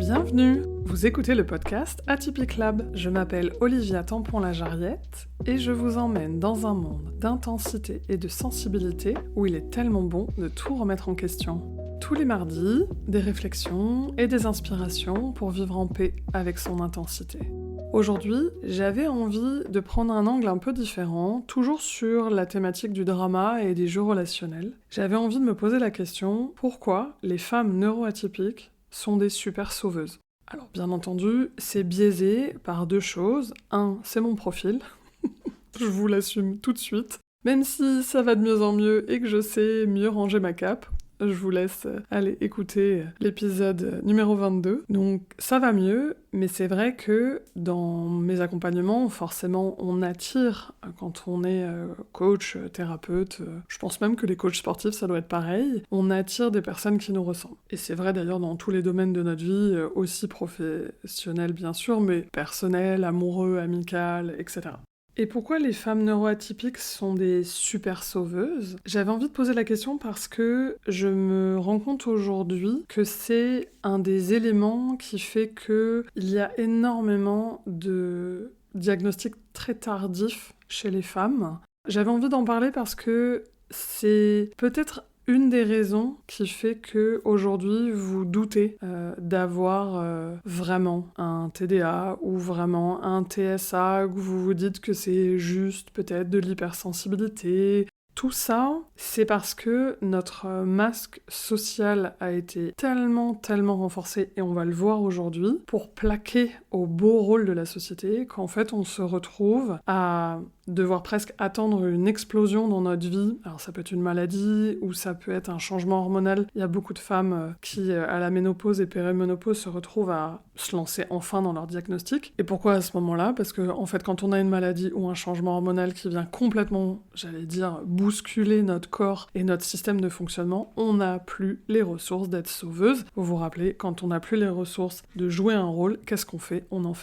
Bienvenue! Vous écoutez le podcast Atypique Lab. Je m'appelle Olivia Tampon-Lajarriette et je vous emmène dans un monde d'intensité et de sensibilité où il est tellement bon de tout remettre en question. Tous les mardis, des réflexions et des inspirations pour vivre en paix avec son intensité. Aujourd'hui, j'avais envie de prendre un angle un peu différent, toujours sur la thématique du drama et des jeux relationnels. J'avais envie de me poser la question, pourquoi les femmes neuroatypiques sont des super sauveuses? Alors bien entendu, c'est biaisé par deux choses. Un, c'est mon profil. Je vous l'assume tout de suite. Même si ça va de mieux en mieux et que je sais mieux ranger ma cape, je vous laisse aller écouter l'épisode numéro 22. Donc ça va mieux, mais c'est vrai que dans mes accompagnements, forcément, on attire, quand on est coach, thérapeute, je pense même que les coachs sportifs, ça doit être pareil, on attire des personnes qui nous ressemblent. Et c'est vrai d'ailleurs dans tous les domaines de notre vie, aussi professionnels bien sûr, mais personnel, amoureux, amical, etc. Et pourquoi les femmes neuroatypiques sont des super sauveuses? J'avais envie de poser la question parce que je me rends compte aujourd'hui que c'est un des éléments qui fait qu'il y a énormément de diagnostics très tardifs chez les femmes. J'avais envie d'en parler parce que c'est peut-être une des raisons qui fait que aujourd'hui vous doutez d'avoir vraiment un TDA ou vraiment un TSA, que vous vous dites que c'est juste peut-être de l'hypersensibilité. Tout ça, c'est parce que notre masque social a été tellement renforcé, et on va le voir aujourd'hui, pour plaquer au beau rôle de la société, qu'en fait on se retrouve à devoir presque attendre une explosion dans notre vie. Alors ça peut être une maladie, ou ça peut être un changement hormonal. Il y a beaucoup de femmes qui, à la ménopause et périménopause, se retrouvent à se lancer enfin dans leur diagnostic. Et pourquoi à ce moment-là? Parce que, en fait, quand on a une maladie ou un changement hormonal qui vient complètement, j'allais dire, bousculer notre corps et notre système de fonctionnement, on n'a plus les ressources d'être sauveuse. Vous vous rappelez, quand on n'a plus les ressources de jouer un rôle, qu'est-ce qu'on fait? On en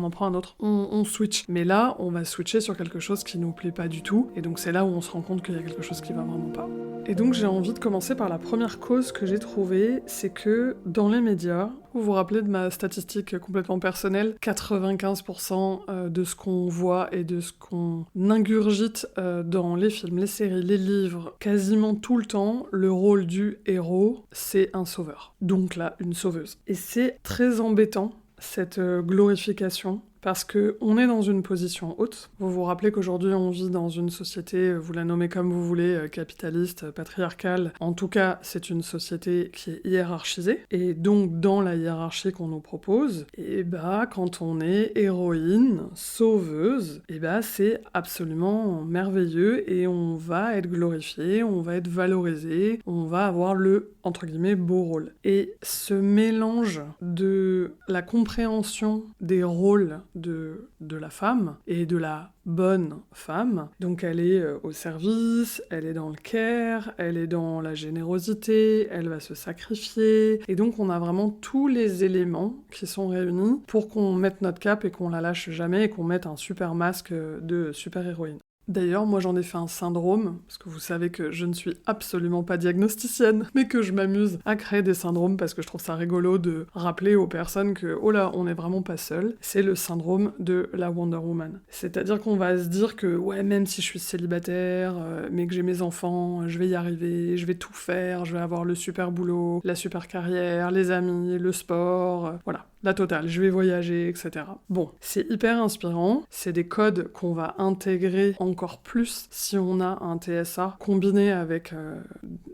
prend un autre, on switch. Mais là, on va switcher sur quelque chose qui nous plaît pas du tout, et donc c'est là où on se rend compte qu'il y a quelque chose qui va vraiment pas. Et donc j'ai envie de commencer par la première cause que j'ai trouvée, c'est que dans les médias, vous vous rappelez de ma statistique complètement personnelle, 95% de ce qu'on voit et de ce qu'on ingurgite dans les films, les séries, les livres, quasiment tout le temps, le rôle du héros, c'est un sauveur. Donc là, une sauveuse. Et c'est très embêtant, cette glorification, parce qu'on est dans une position haute. Vous vous rappelez qu'aujourd'hui on vit dans une société, vous la nommez comme vous voulez, capitaliste, patriarcale. En tout cas, c'est une société qui est hiérarchisée. Et donc dans la hiérarchie qu'on nous propose, et quand on est héroïne, sauveuse, c'est absolument merveilleux et on va être glorifié, on va être valorisé, on va avoir le, entre guillemets, beau rôle. Et ce mélange de la compréhension des rôles de la femme et de la bonne femme. Donc elle est au service, elle est dans le care, elle est dans la générosité, elle va se sacrifier. Et donc on a vraiment tous les éléments qui sont réunis pour qu'on mette notre cape et qu'on la lâche jamais et qu'on mette un super masque de super-héroïne. D'ailleurs, moi j'en ai fait un syndrome, parce que vous savez que je ne suis absolument pas diagnosticienne, mais que je m'amuse à créer des syndromes parce que je trouve ça rigolo de rappeler aux personnes que, oh là, on n'est vraiment pas seul. C'est le syndrome de la Wonder Woman. C'est-à-dire qu'on va se dire que, ouais, même si je suis célibataire, mais que j'ai mes enfants, je vais y arriver, je vais tout faire, je vais avoir le super boulot, la super carrière, les amis, le sport, voilà. La totale, je vais voyager, etc. Bon, c'est hyper inspirant, c'est des codes qu'on va intégrer encore plus si on a un TSA combiné avec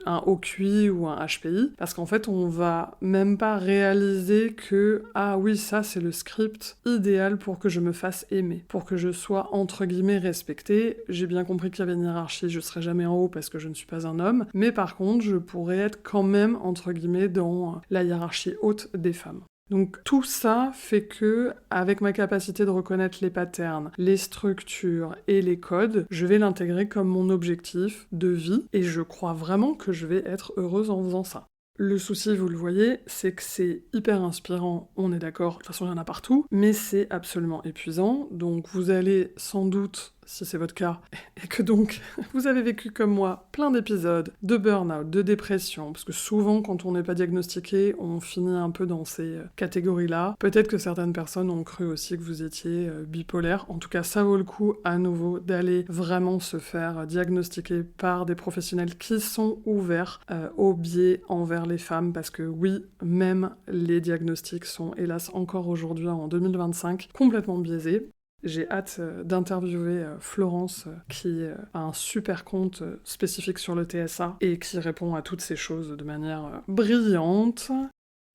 un OQI ou un HPI, parce qu'en fait on va même pas réaliser que, ah oui, ça c'est le script idéal pour que je me fasse aimer, pour que je sois entre guillemets respectée. J'ai bien compris qu'il y avait une hiérarchie, je serai jamais en haut parce que je ne suis pas un homme, mais par contre je pourrais être quand même entre guillemets dans la hiérarchie haute des femmes. Donc tout ça fait que, avec ma capacité de reconnaître les patterns, les structures et les codes, je vais l'intégrer comme mon objectif de vie, et je crois vraiment que je vais être heureuse en faisant ça. Le souci, vous le voyez, c'est que c'est hyper inspirant, on est d'accord, de toute façon il y en a partout, mais c'est absolument épuisant, donc vous allez sans doute si c'est votre cas, et que donc vous avez vécu comme moi plein d'épisodes de burn-out, de dépression, parce que souvent quand on n'est pas diagnostiqué, on finit un peu dans ces catégories-là. Peut-être que certaines personnes ont cru aussi que vous étiez bipolaire. En tout cas, ça vaut le coup à nouveau d'aller vraiment se faire diagnostiquer par des professionnels qui sont ouverts au biais envers les femmes, parce que oui, même les diagnostics sont hélas encore aujourd'hui en 2025 complètement biaisés. J'ai hâte d'interviewer Florence qui a un super compte spécifique sur le TSA et qui répond à toutes ces choses de manière brillante.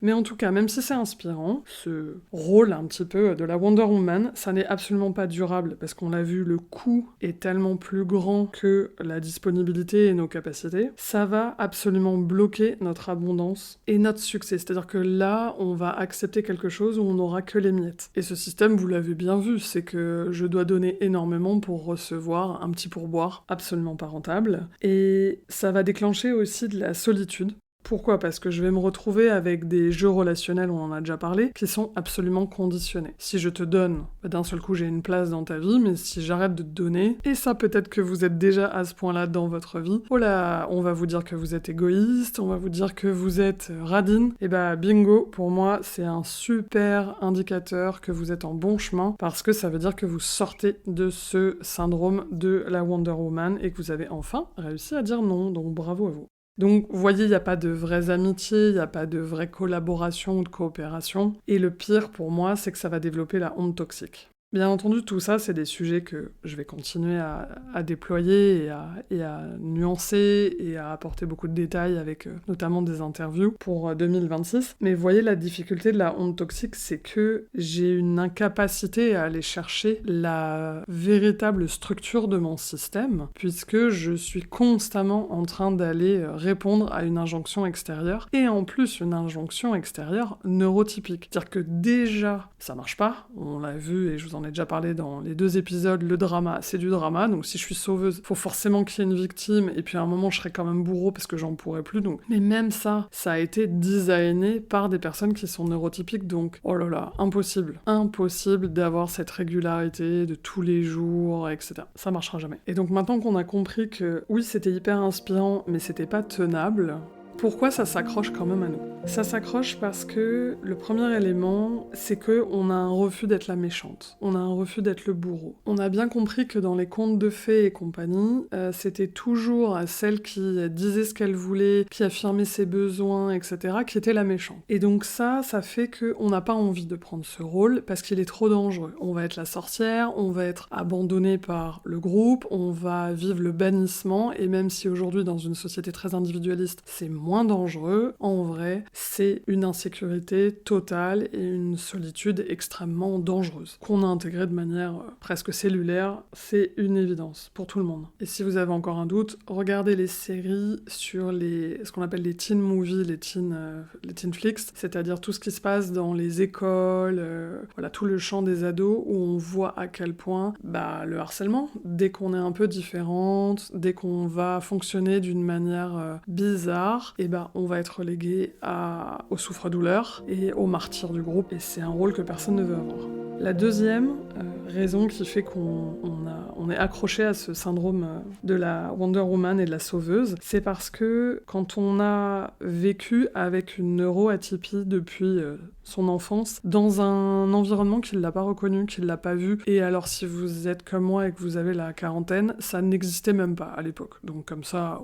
Mais en tout cas, même si c'est inspirant, ce rôle un petit peu de la Wonder Woman, ça n'est absolument pas durable, parce qu'on l'a vu, le coût est tellement plus grand que la disponibilité et nos capacités. Ça va absolument bloquer notre abondance et notre succès. C'est-à-dire que là, on va accepter quelque chose où on n'aura que les miettes. Et ce système, vous l'avez bien vu, c'est que je dois donner énormément pour recevoir un petit pourboire absolument pas rentable. Et ça va déclencher aussi de la solitude. Pourquoi ? Parce que je vais me retrouver avec des jeux relationnels, on en a déjà parlé, qui sont absolument conditionnés. Si je te donne, d'un seul coup j'ai une place dans ta vie, mais si j'arrête de te donner, et ça peut-être que vous êtes déjà à ce point-là dans votre vie, oh là, on va vous dire que vous êtes égoïste, on va vous dire que vous êtes radine, et bah bingo, pour moi c'est un super indicateur que vous êtes en bon chemin, parce que ça veut dire que vous sortez de ce syndrome de la Wonder Woman, et que vous avez enfin réussi à dire non, donc bravo à vous. Donc, vous voyez, il n'y a pas de vraies amitiés, il n'y a pas de vraie collaboration ou de coopération. Et le pire pour moi, c'est que ça va développer la honte toxique. Bien entendu, tout ça, c'est des sujets que je vais continuer à déployer et à nuancer et à apporter beaucoup de détails avec notamment des interviews pour 2026. Mais vous voyez, la difficulté de la honte toxique, c'est que j'ai une incapacité à aller chercher la véritable structure de mon système, puisque je suis constamment en train d'aller répondre à une injonction extérieure, et en plus une injonction extérieure neurotypique. C'est-à-dire que déjà, ça marche pas, on l'a vu et je vous en ai déjà parlé dans les 2 épisodes, le drama, c'est du drama, donc si je suis sauveuse, faut forcément qu'il y ait une victime, et puis à un moment je serai quand même bourreau parce que j'en pourrais plus, donc... Mais même ça a été designé par des personnes qui sont neurotypiques, donc oh là là, impossible d'avoir cette régularité de tous les jours, etc. Ça marchera jamais. Et donc maintenant qu'on a compris que oui, c'était hyper inspirant, mais c'était pas tenable, pourquoi ça s'accroche quand même à nous ? Ça s'accroche parce que le premier élément, c'est qu'on a un refus d'être la méchante. On a un refus d'être le bourreau. On a bien compris que dans les contes de fées et compagnie, c'était toujours celle qui disait ce qu'elle voulait, qui affirmait ses besoins, etc., qui était la méchante. Et donc ça fait qu'on n'a pas envie de prendre ce rôle parce qu'il est trop dangereux. On va être la sorcière, on va être abandonné par le groupe, on va vivre le bannissement, et même si aujourd'hui, dans une société très individualiste, c'est moins dangereux, en vrai, c'est une insécurité totale et une solitude extrêmement dangereuse, qu'on a intégrée de manière presque cellulaire, c'est une évidence pour tout le monde. Et si vous avez encore un doute, regardez les séries sur ce qu'on appelle les teen movies, les teen flicks, c'est-à-dire tout ce qui se passe dans les écoles, voilà, tout le champ des ados, où on voit à quel point le harcèlement, dès qu'on est un peu différente, dès qu'on va fonctionner d'une manière bizarre, on va être relégué au souffre-douleur et au martyr du groupe, et c'est un rôle que personne ne veut avoir. La deuxième raison qui fait qu'on est accroché à ce syndrome de la Wonder Woman et de la sauveuse, c'est parce que quand on a vécu avec une neuroatypie depuis son enfance, dans un environnement qui ne l'a pas reconnu, qui ne l'a pas vu, et alors si vous êtes comme moi et que vous avez la quarantaine, ça n'existait même pas à l'époque. Donc comme ça...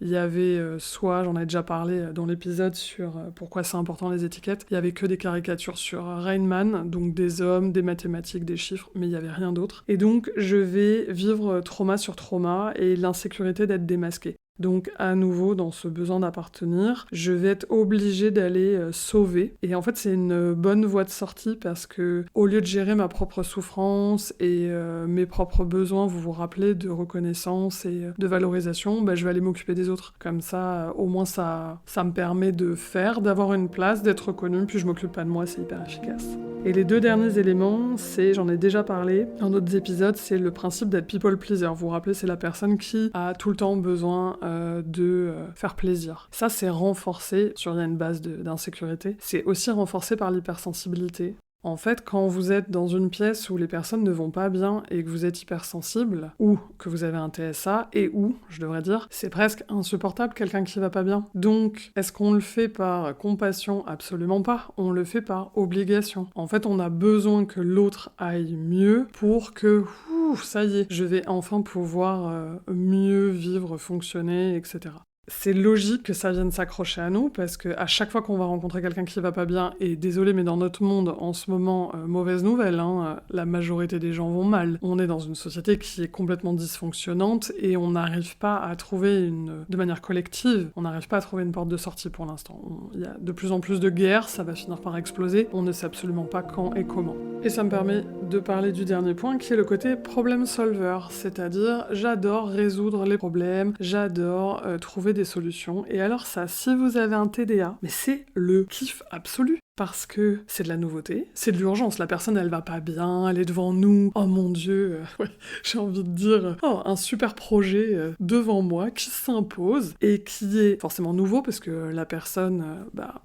Il y avait soit, j'en ai déjà parlé dans l'épisode sur pourquoi c'est important les étiquettes, il y avait que des caricatures sur Rain Man, donc des hommes, des mathématiques, des chiffres, mais il y avait rien d'autre. Et donc je vais vivre trauma sur trauma et l'insécurité d'être démasquée. Donc à nouveau, dans ce besoin d'appartenir, je vais être obligée d'aller sauver. Et en fait, c'est une bonne voie de sortie parce que, au lieu de gérer ma propre souffrance et mes propres besoins, vous vous rappelez, de reconnaissance et de valorisation, je vais aller m'occuper des autres. Comme ça, au moins, ça me permet d'avoir une place, d'être reconnue, puis je m'occupe pas de moi, c'est hyper efficace. Et les 2 derniers éléments, j'en ai déjà parlé dans d'autres épisodes, c'est le principe d'être people pleaser. Vous vous rappelez, c'est la personne qui a tout le temps besoin de faire plaisir. Ça, c'est renforcé sur une base d'insécurité. C'est aussi renforcé par l'hypersensibilité. En fait, quand vous êtes dans une pièce où les personnes ne vont pas bien et que vous êtes hypersensible, ou que vous avez un TSA, et ou, je devrais dire, c'est presque insupportable quelqu'un qui va pas bien. Donc, est-ce qu'on le fait par compassion? Absolument pas. On le fait par obligation. En fait, on a besoin que l'autre aille mieux pour que, ça y est, je vais enfin pouvoir mieux vivre, fonctionner, etc. C'est logique que ça vienne s'accrocher à nous, parce que à chaque fois qu'on va rencontrer quelqu'un qui va pas bien, et désolé, mais dans notre monde, en ce moment, mauvaise nouvelle, la majorité des gens vont mal. On est dans une société qui est complètement dysfonctionnante, et on n'arrive pas à trouver de manière collective, on n'arrive pas à trouver une porte de sortie pour l'instant. Il y a de plus en plus de guerres, ça va finir par exploser, on ne sait absolument pas quand et comment. Et ça me permet de parler du dernier point, qui est le côté problem solver, c'est-à-dire j'adore résoudre les problèmes, j'adore trouver des solutions. Et alors ça, si vous avez un TDA, mais c'est le kiff absolu. Parce que c'est de la nouveauté, c'est de l'urgence. La personne, elle va pas bien, elle est devant nous. Oh mon Dieu, ouais, j'ai envie de dire, un super projet devant moi qui s'impose et qui est forcément nouveau parce que la personne,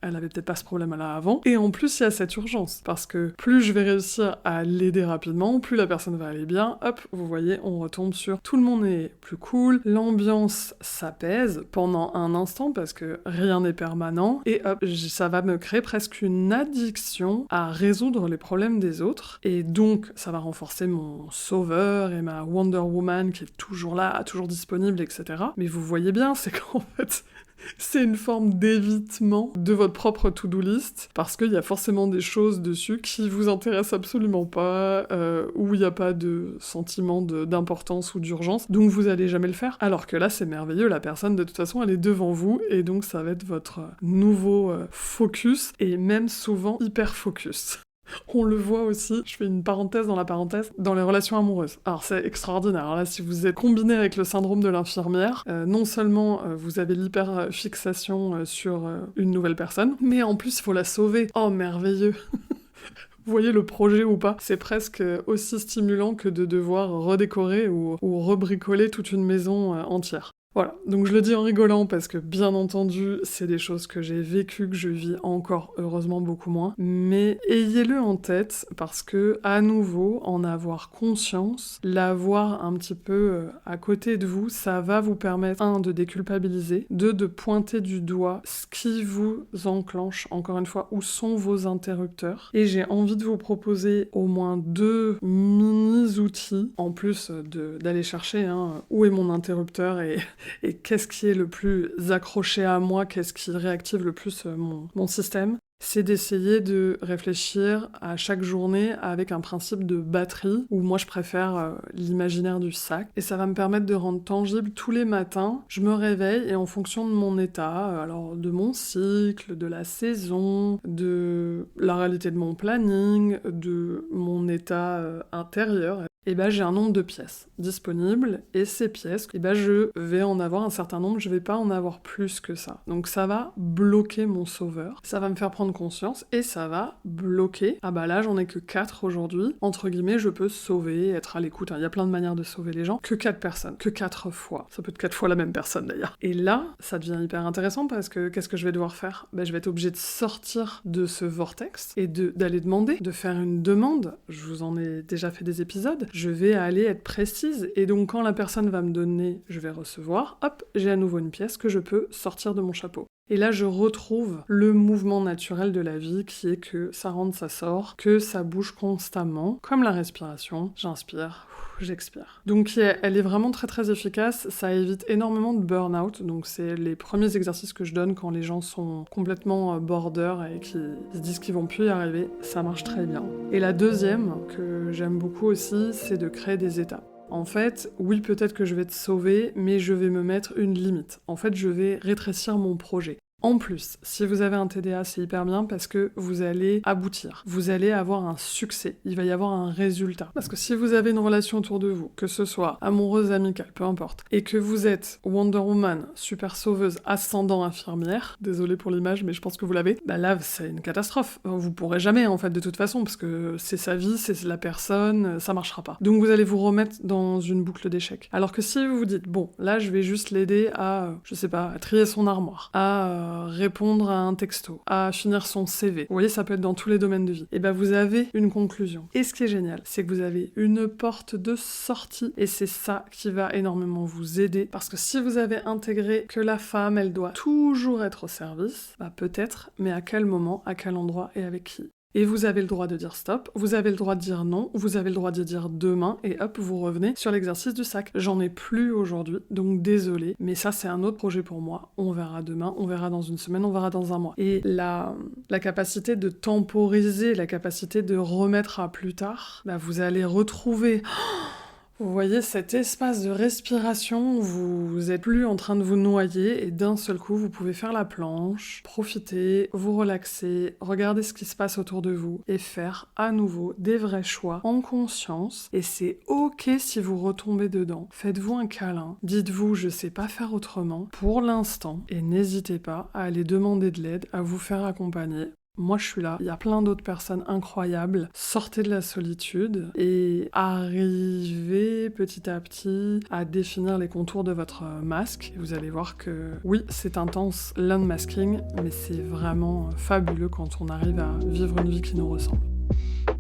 elle avait peut-être pas ce problème-là avant. Et en plus, il y a cette urgence parce que plus je vais réussir à l'aider rapidement, plus la personne va aller bien. Hop, vous voyez, on retombe sur tout le monde est plus cool, l'ambiance s'apaise pendant un instant parce que rien n'est permanent et hop, ça va me créer presque une addiction à résoudre les problèmes des autres, et donc ça va renforcer mon sauveur et ma Wonder Woman qui est toujours là, toujours disponible, etc. Mais vous voyez bien, c'est qu'en fait, c'est une forme d'évitement de votre propre to-do list, parce qu'il y a forcément des choses dessus qui vous intéressent absolument pas, où il n'y a pas de sentiment d'importance ou d'urgence, donc vous allez jamais le faire. Alors que là, c'est merveilleux, la personne, de toute façon, elle est devant vous, et donc ça va être votre nouveau focus, et même souvent hyper focus. On le voit aussi, je fais une parenthèse dans la parenthèse, dans les relations amoureuses. Alors c'est extraordinaire, alors là si vous êtes combiné avec le syndrome de l'infirmière, non seulement vous avez l'hyper-fixation sur une nouvelle personne, mais en plus il faut la sauver. Oh merveilleux. Vous voyez le projet ou pas? C'est presque aussi stimulant que de devoir redécorer ou rebricoler toute une maison entière. Voilà, donc je le dis en rigolant parce que bien entendu, c'est des choses que j'ai vécues, que je vis encore heureusement beaucoup moins, mais ayez-le en tête parce que, à nouveau, en avoir conscience, l'avoir un petit peu à côté de vous, ça va vous permettre, 1, de déculpabiliser, 2, de pointer du doigt ce qui vous enclenche, encore une fois, où sont vos interrupteurs. Et j'ai envie de vous proposer au moins 2 mini-outils, en plus d'aller chercher où est mon interrupteur et qu'est-ce qui est le plus accroché à moi, qu'est-ce qui réactive le plus mon système. C'est d'essayer de réfléchir à chaque journée avec un principe de batterie, où moi je préfère l'imaginaire du sac, et ça va me permettre de rendre tangible tous les matins, je me réveille et en fonction de mon état, alors de mon cycle, de la saison, de la réalité de mon planning, de mon état intérieur, et j'ai un nombre de pièces disponibles, et ces pièces, je vais en avoir un certain nombre, je vais pas en avoir plus que ça. Donc ça va bloquer mon sauveur, ça va me faire prendre conscience, et ça va bloquer, là j'en ai que 4 aujourd'hui, entre guillemets, je peux sauver, être à l'écoute, il y a plein de manières de sauver les gens, que 4 personnes, que 4 fois, ça peut être 4 fois la même personne d'ailleurs. Et là, ça devient hyper intéressant, parce que qu'est-ce que je vais devoir faire? Je vais être obligée de sortir de ce vortex, et d'aller demander, de faire une demande, je vous en ai déjà fait des épisodes, je vais aller être précise, et donc quand la personne va me donner, je vais recevoir, hop, j'ai à nouveau une pièce que je peux sortir de mon chapeau. Et là, je retrouve le mouvement naturel de la vie qui est que ça rentre, ça sort, que ça bouge constamment, comme la respiration. J'inspire, j'expire. Donc elle est vraiment très très efficace, ça évite énormément de burn-out, donc c'est les premiers exercices que je donne quand les gens sont complètement border et qui se disent qu'ils vont plus y arriver, ça marche très bien. Et la deuxième, que j'aime beaucoup aussi, c'est de créer des étapes. En fait, oui, peut-être que je vais te sauver, mais je vais me mettre une limite. En fait, je vais rétrécir mon projet. En plus, si vous avez un TDA, c'est hyper bien parce que vous allez aboutir. Vous allez avoir un succès. Il va y avoir un résultat. Parce que si vous avez une relation autour de vous, que ce soit amoureuse, amicale, peu importe, et que vous êtes Wonder Woman, super sauveuse, ascendant infirmière, désolé pour l'image, mais je pense que vous l'avez, là, c'est une catastrophe. Vous pourrez jamais, en fait, de toute façon, parce que c'est sa vie, c'est la personne, ça marchera pas. Donc vous allez vous remettre dans une boucle d'échecs. Alors que si vous vous dites, bon, là, je vais juste l'aider à, je sais pas, à trier son armoire, à répondre à un texto, à finir son CV. Vous voyez, ça peut être dans tous les domaines de vie. Et ben vous avez une conclusion. Et ce qui est génial, c'est que vous avez une porte de sortie et c'est ça qui va énormément vous aider parce que si vous avez intégré que la femme, elle doit toujours être au service, bah peut-être, mais à quel moment, à quel endroit et avec qui? Et vous avez le droit de dire stop, vous avez le droit de dire non, vous avez le droit de dire demain, et hop, vous revenez sur l'exercice du sac. J'en ai plus aujourd'hui, donc désolé, mais ça c'est un autre projet pour moi. On verra demain, on verra dans une semaine, on verra dans un mois. Et la capacité de temporiser, la capacité de remettre à plus tard, bah vous allez retrouver... Vous voyez cet espace de respiration où vous êtes plus en train de vous noyer et d'un seul coup, vous pouvez faire la planche, profiter, vous relaxer, regarder ce qui se passe autour de vous et faire à nouveau des vrais choix en conscience. Et c'est ok si vous retombez dedans. Faites-vous un câlin. Dites-vous, je sais pas faire autrement pour l'instant et n'hésitez pas à aller demander de l'aide, à vous faire accompagner. Moi, je suis là. Il y a plein d'autres personnes incroyables. Sortez de la solitude et arrivez petit à petit à définir les contours de votre masque. Et vous allez voir que oui, c'est intense l'unmasking, mais c'est vraiment fabuleux quand on arrive à vivre une vie qui nous ressemble.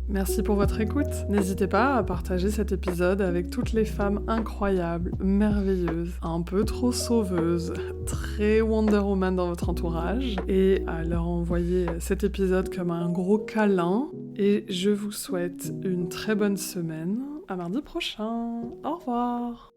Merci pour votre écoute. N'hésitez pas à partager cet épisode avec toutes les femmes incroyables, merveilleuses, un peu trop sauveuses, très Wonder Woman dans votre entourage, et à leur envoyer cet épisode comme un gros câlin. Et je vous souhaite une très bonne semaine. À mardi prochain. Au revoir.